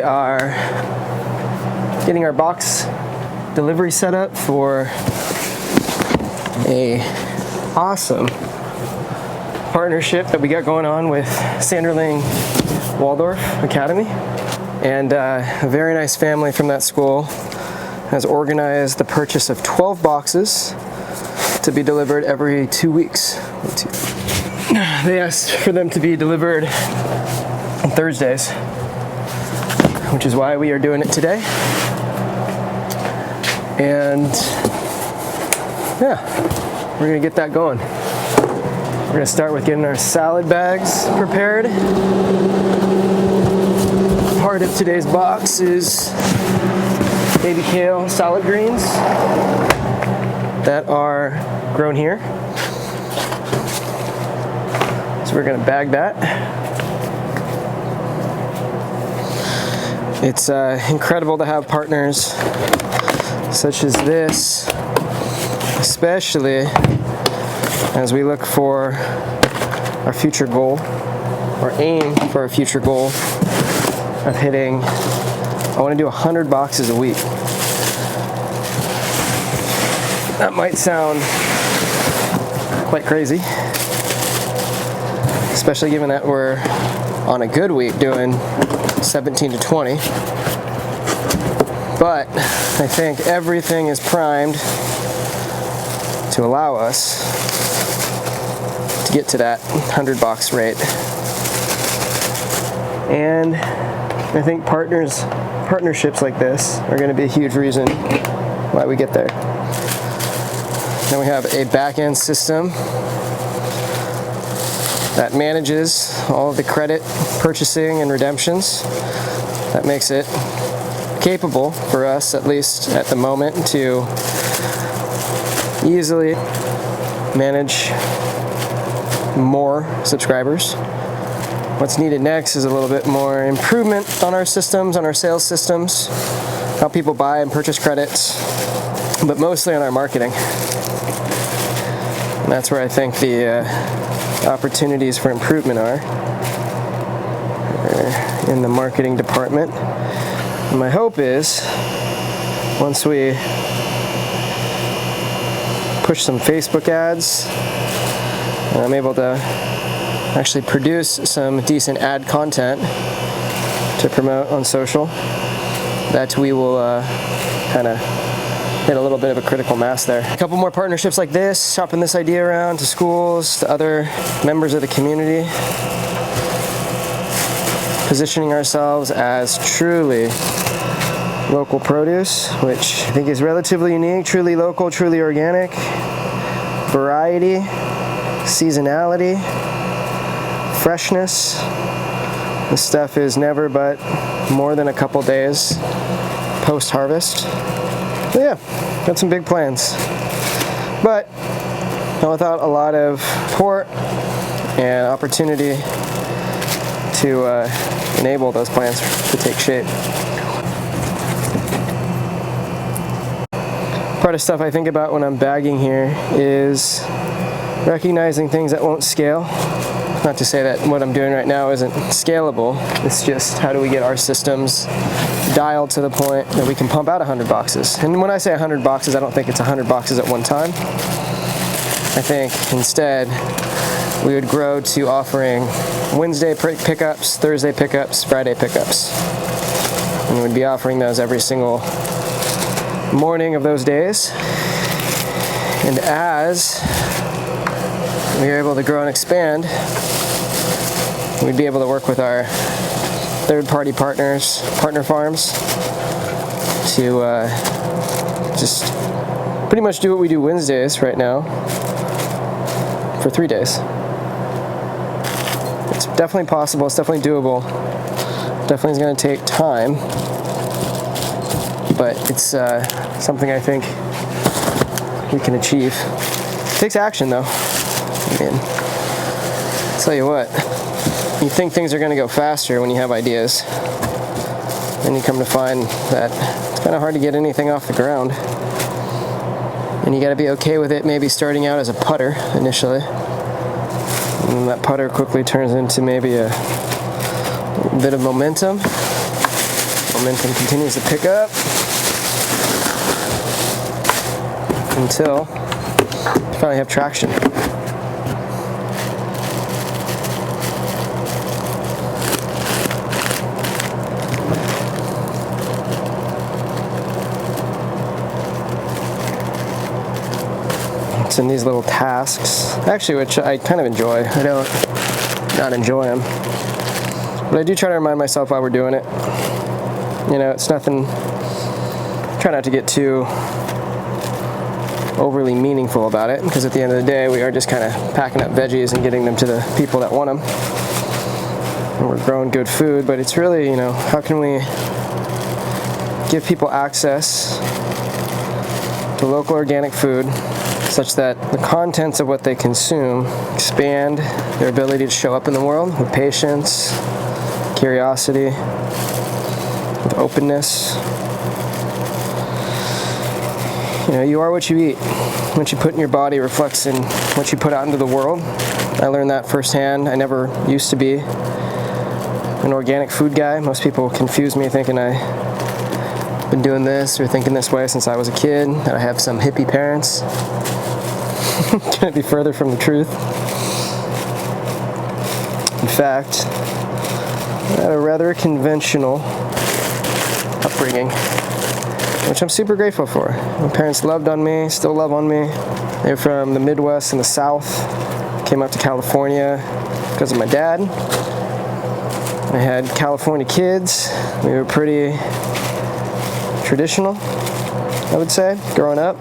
are getting our box delivery set up for a awesome partnership that we got going on with Sanderling Waldorf Academy. And a very nice family from that school has organized the purchase of 12 boxes to be delivered every 2 weeks. They asked for them to be delivered on Thursdays, which is why we are doing it today. And yeah, we're gonna get that going. We're gonna start with getting our salad bags prepared. Part of today's box is baby kale salad greens that are grown here. So we're gonna bag that. It's incredible to have partners such as this, especially as we look for our future goal, or aim for our future goal of hitting, I want to do 100 boxes a week. That might sound quite crazy, especially given that we're on a good week doing 17 to 20. But I think everything is primed to allow us to get to that 100 box rate. And I think partnerships like this are going to be a huge reason why we get there. Then we have a back-end system that manages all of the credit purchasing and redemptions. That makes it capable for us, at least at the moment, to easily manage more subscribers. What's needed next is a little bit more improvement on our systems, on our sales systems, how people buy and purchase credits, but mostly on our marketing. And that's where I think the opportunities for improvement are in the marketing department. And my hope is, once we push some Facebook ads, and I'm able to actually produce some decent ad content to promote on social, that we will kind of hit a little bit of a critical mass there. A couple more partnerships like this, shopping this idea around to schools, to other members of the community, positioning ourselves as truly local produce, which I think is relatively unique, truly local, truly organic, variety, seasonality, freshness. This stuff is never but more than a couple days post-harvest. So yeah, got some big plans. But without a lot of support and opportunity to enable those plans to take shape. Part of stuff I think about when I'm bagging here is recognizing things that won't scale. Not to say that what I'm doing right now isn't scalable, it's just how do we get our systems dialed to the point that we can pump out 100 boxes. And when I say 100 boxes, I don't think it's 100 boxes at one time. I think instead we would grow to offering Wednesday pickups, Thursday pickups, Friday pickups. And we'd be offering those every single morning of those days. And as we are able to grow and expand, we'd be able to work with our third-party partners, partner farms, to just pretty much do what we do Wednesdays right now for 3 days. It's definitely possible, it's definitely doable, definitely is going to take time, but it's something I think we can achieve. It takes action though. I mean, I'll tell you what, you think things are going to go faster when you have ideas, and you come to find that it's kind of hard to get anything off the ground, and you got to be okay with it maybe starting out as a putter initially, and then that putter quickly turns into maybe a bit of momentum, Momentum continues to pick up until you finally have traction. It's in these little tasks, actually, which I kind of enjoy. I don't not enjoy them, but I do try to remind myself while we're doing it. You know, it's nothing, try not to get too overly meaningful about it, because at the end of the day, we are just kind of packing up veggies and getting them to the people that want them. And we're growing good food, but it's really, you know, how can we give people access to local organic food such that the contents of what they consume expand their ability to show up in the world with patience, curiosity, with openness. You know, you are what you eat. What you put in your body reflects in what you put out into the world. I learned that firsthand. I never used to be an organic food guy. Most people confuse me thinking I've been doing this or thinking this way since I was a kid, that I have some hippie parents. Couldn't be further from the truth. In fact, I had a rather conventional upbringing, which I'm super grateful for. My parents loved on me, still love on me. They're from the Midwest and the South. Came out to California because of my dad. I had California kids. We were pretty traditional, I would say, growing up.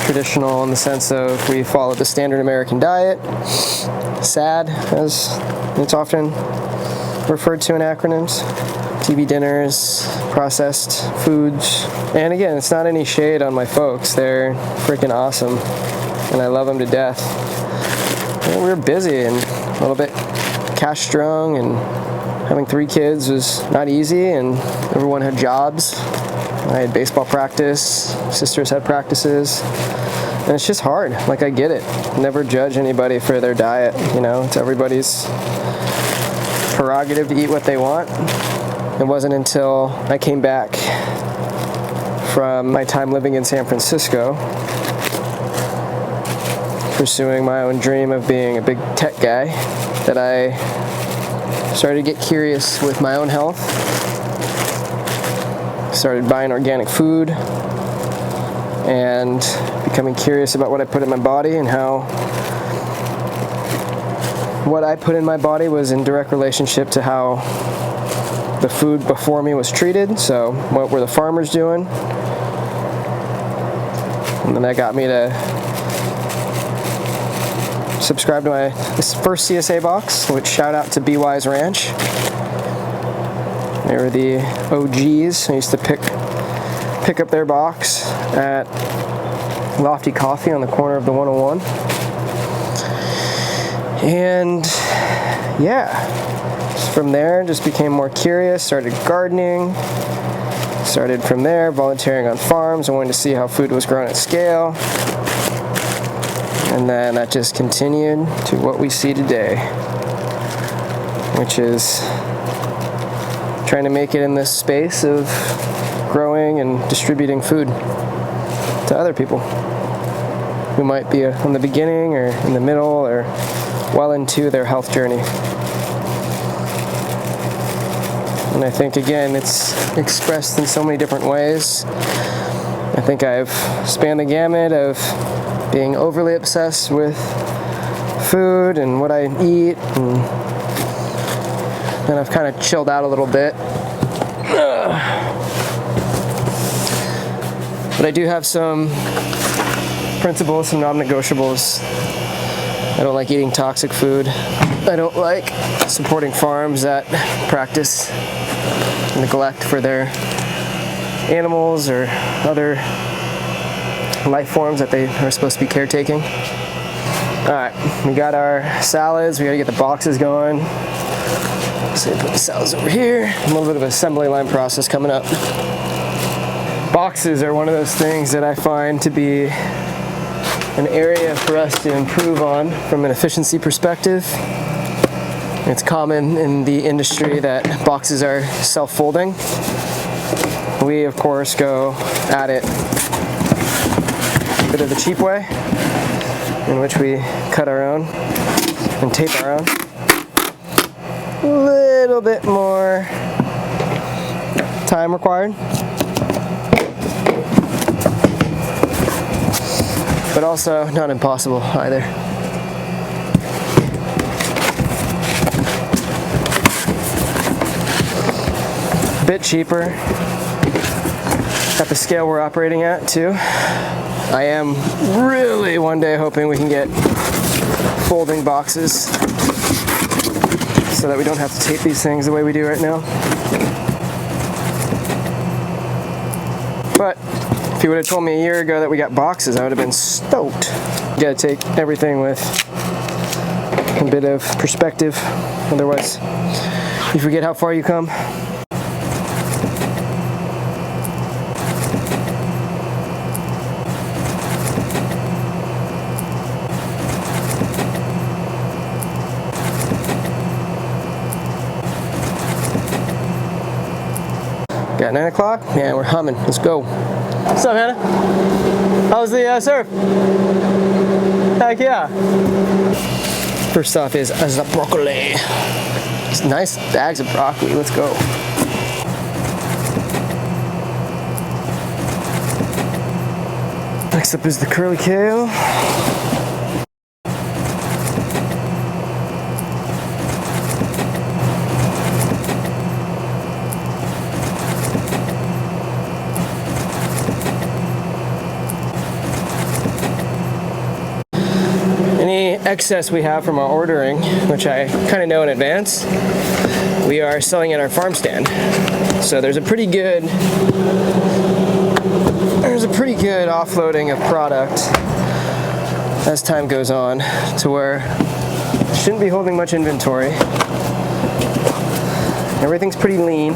Traditional in the sense of we followed the standard American diet. SAD, as it's often referred to in acronyms. TV dinners, processed foods. And again, it's not any shade on my folks. They're freaking awesome, and I love them to death. And we were busy and a little bit cash strung, and having 3 kids was not easy, and everyone had jobs. I had baseball practice, sisters had practices, and it's just hard. Like, I get it. Never judge anybody for their diet, you know? It's everybody's prerogative to eat what they want. It wasn't until I came back from my time living in San Francisco, pursuing my own dream of being a big tech guy, that I started to get curious with my own health. Started buying organic food and becoming curious about what I put in my body and how what I put in my body was in direct relationship to how the food before me was treated. So what were the farmers doing? And then that got me to subscribe to my first CSA box, which shout out to BY's Ranch. They were the OGs. I used to pick up their box at Lofty Coffee on the corner of the 101. And yeah, from there just became more curious, started gardening, started from there volunteering on farms. I wanted to see how food was grown at scale. And then that just continued to what we see today, which is trying to make it in this space of growing and distributing food to other people who might be on the beginning or in the middle or well into their health journey. And I think, again, it's expressed in so many different ways. I think I've spanned the gamut of being overly obsessed with food and what I eat, and then I've kind of chilled out a little bit. But I do have some principles, some non-negotiables. I don't like eating toxic food. I don't like supporting farms that practice neglect for their animals or other life forms that they are supposed to be caretaking. Alright, we got our salads. We gotta get the boxes going. So put the salads over here. A little bit of assembly line process coming up. Boxes are one of those things that I find to be an area for us to improve on from an efficiency perspective. It's common in the industry that boxes are self-folding. We, of course, go at it a bit of the cheap way, in which we cut our own and tape our own. A little bit more time required, but also not impossible either. A bit cheaper at the scale we're operating at too. I am really one day hoping we can get folding boxes so that we don't have to tape these things the way we do right now. But if you would have told me a year ago that we got boxes, I would have been stoked. You gotta take everything with a bit of perspective, otherwise you forget how far you come. Got 9 o'clock? Yeah, we're humming. Let's go. What's up, Hannah? How was the surf? Heck yeah. First off is the broccoli. It's nice bags of broccoli. Let's go. Next up is the curly kale. Excess we have from our ordering, which I kind of know in advance, we are selling at our farm stand. So there's a pretty good offloading of product as time goes on, to where shouldn't be holding much inventory. Everything's pretty lean,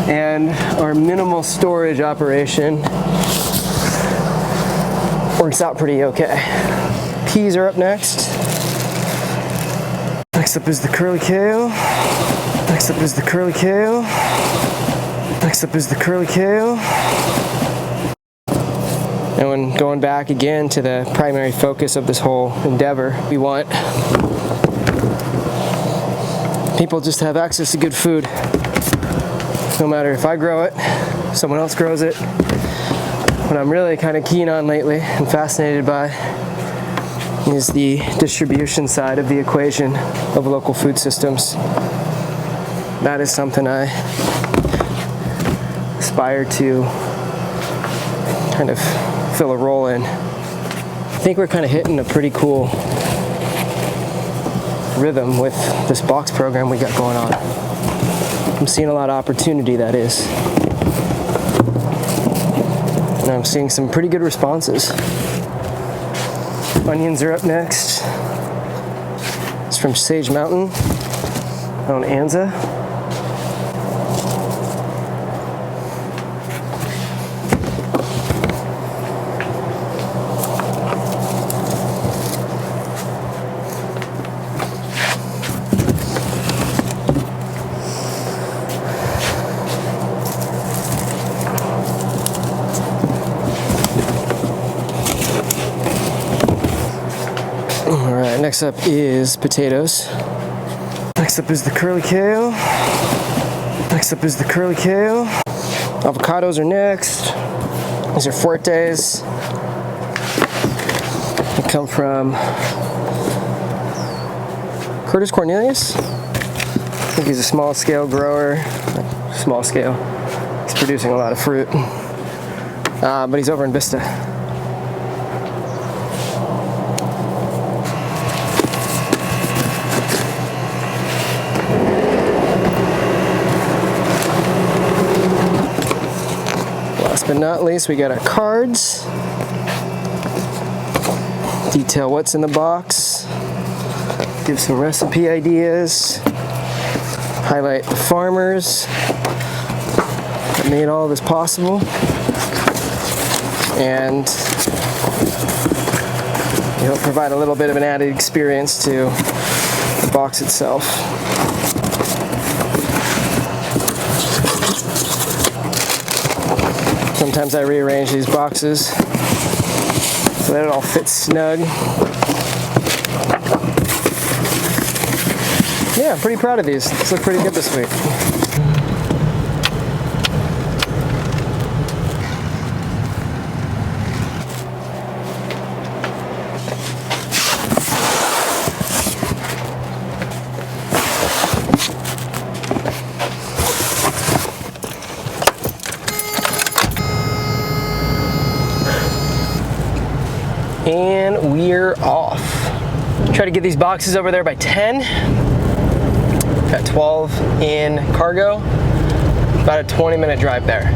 and our minimal storage operation works out pretty okay. Peas are up next. Next up is the curly kale. Next up is the curly kale. Next up is the curly kale. And when going back again to the primary focus of this whole endeavor, we want people just to have access to good food. No matter if I grow it, someone else grows it. What I'm really kind of keen on lately and fascinated by is the distribution side of the equation of local food systems. That is something I aspire to kind of fill a role in. I think we're kind of hitting a pretty cool rhythm with this box program we got going on. I'm seeing a lot of opportunity, that is. And I'm seeing some pretty good responses. Onions are up next. It's from Sage Mountain on Anza. Next up is potatoes. Next up is the curly kale. Next up is the curly kale. Avocados are next. These are Fuertes. They come from Curtis Cornelius. I think he's a small scale grower. Small scale. He's producing a lot of fruit. But he's over in Vista. Last but not least, we got our cards. Detail what's in the box. Give some recipe ideas. Highlight the farmers that made all this possible. And provide a little bit of an added experience to the box itself. Sometimes I rearrange these boxes so that it all fits snug. Yeah, I'm pretty proud of these. These look pretty good this week. And we're off. Try to get these boxes over there by 10. Got 12 in cargo. About a 20-minute drive there.